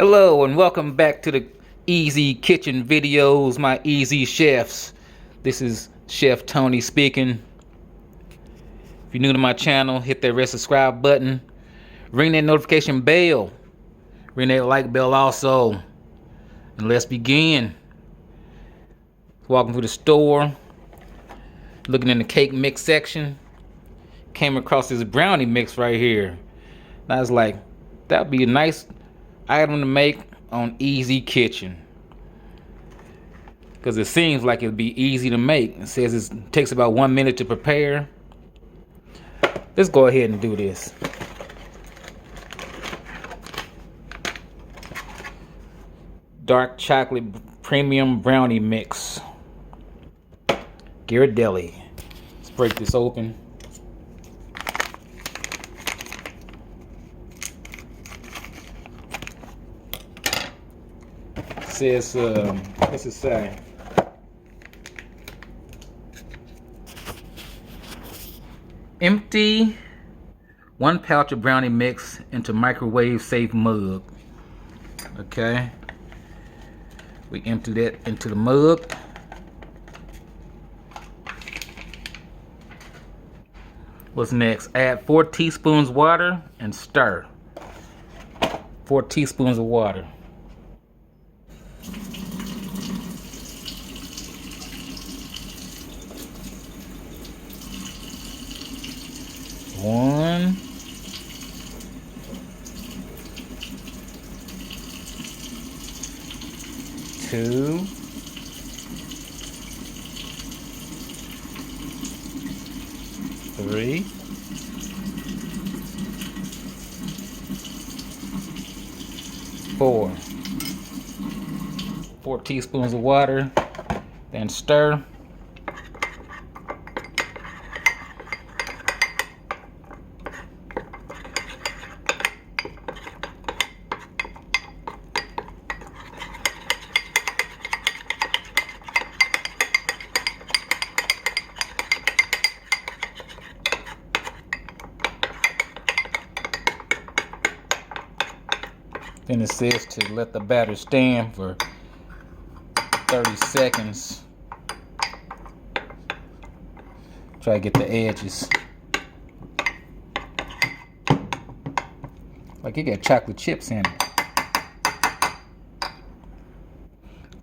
Hello and welcome back to the Easy Kitchen videos, my easy chefs. This is Chef Tony speaking. If you're new to my channel, hit that red subscribe button. Ring that notification bell. Ring that like bell also. And let's begin. Walking through the store, looking in the cake mix section. Came across this brownie mix right here. And I was like, that'd be a nice item to make on Easy Kitchen, because it seems like it'd be easy to make. It says it takes about 1 minute to prepare. Let's go ahead and do this. Dark chocolate premium brownie mix, Ghirardelli. Let's break this open. Says, what's it say? Empty 1 pouch of brownie mix into microwave safe mug. Okay. We empty that into the mug. What's next? Add 4 teaspoons water and stir. 4 teaspoons of water. 1, 2, 3, 4. 4 teaspoons of water, then stir. Then it says to let the batter stand for 30 seconds. Try to get the edges. Like it got chocolate chips in it.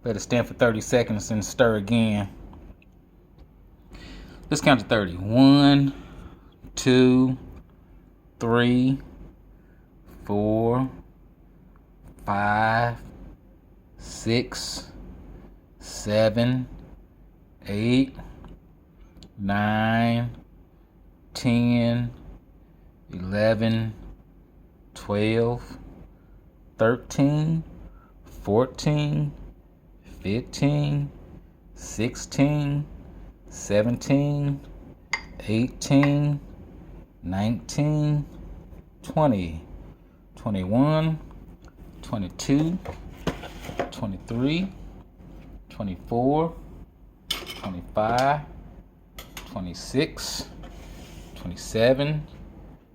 Let it stand for 30 seconds and stir again. Let's count to 30. 1, 2, 3, 4, 5, 6, 7, 8, 9, 10, 11, 12, 13, 14, 15, 16, 17, 18, 19, 20, 21, 22, 23, 24, 25, 26, 27,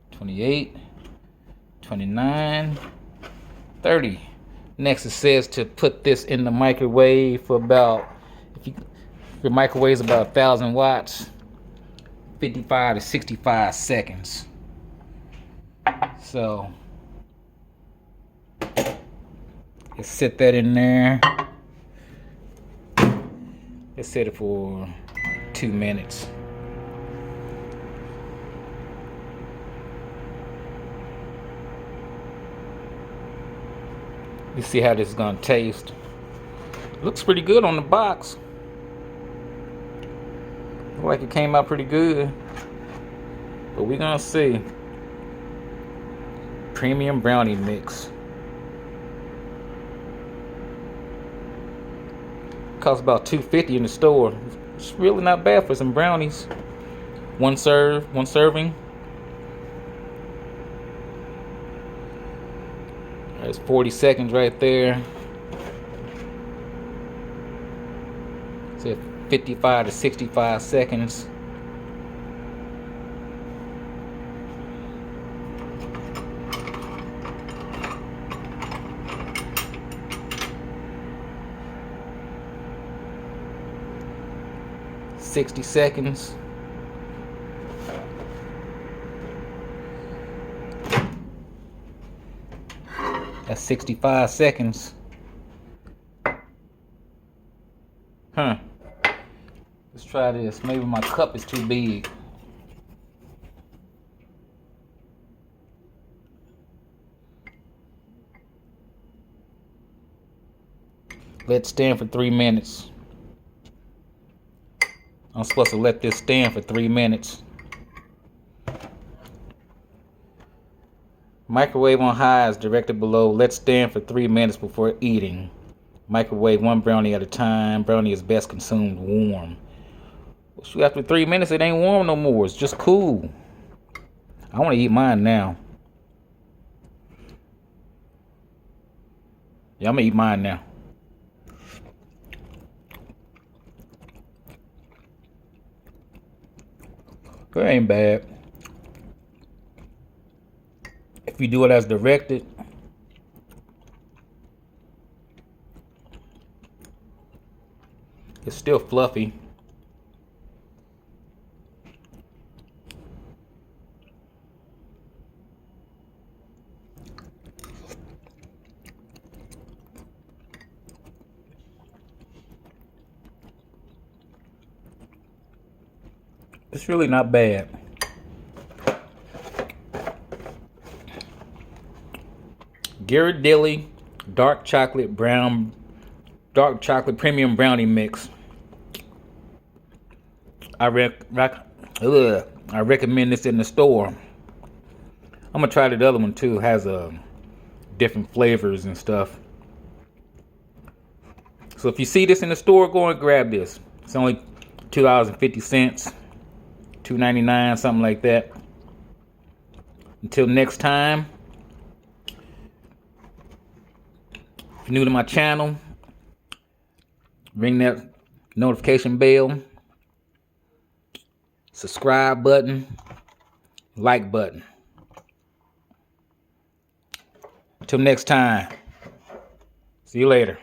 28, 29, 30. Next it says to put this in the microwave for about, if your microwave is about 1,000 watts, 55 to 65 seconds. So let's set that in there. Let's set it for 2 minutes. Let's see how this is gonna taste. Looks pretty good on the box. Looks like it came out pretty good. But we're gonna see. Premium brownie mix. Costs about $2.50 in the store. It's really not bad for some brownies. One serving. There's 40 seconds right there. It's at 55 to 65 seconds. 60 seconds. That's 65 seconds. Huh. Let's try this. Maybe my cup is too big. Let it stand for 3 minutes. I'm supposed to let this stand for 3 minutes. Microwave on high is directed below. Let stand for 3 minutes before eating. Microwave 1 brownie at a time. Brownie is best consumed warm. Well, shoot, after 3 minutes, it ain't warm no more. It's just cool. I want to eat mine now. Yeah, I'm going to eat mine now. It ain't bad. If you do it as directed, it's still fluffy. It's really not bad. Ghirardelli dark chocolate premium brownie mix. I recommend this in the store. I'm gonna try the other one too. It has different flavors and stuff. So if you see this in the store, go and grab this. It's only $2.50, $2.99, something like that. Until next time. If you're new to my channel, ring that notification bell, subscribe button, like button. Until next time, see you later.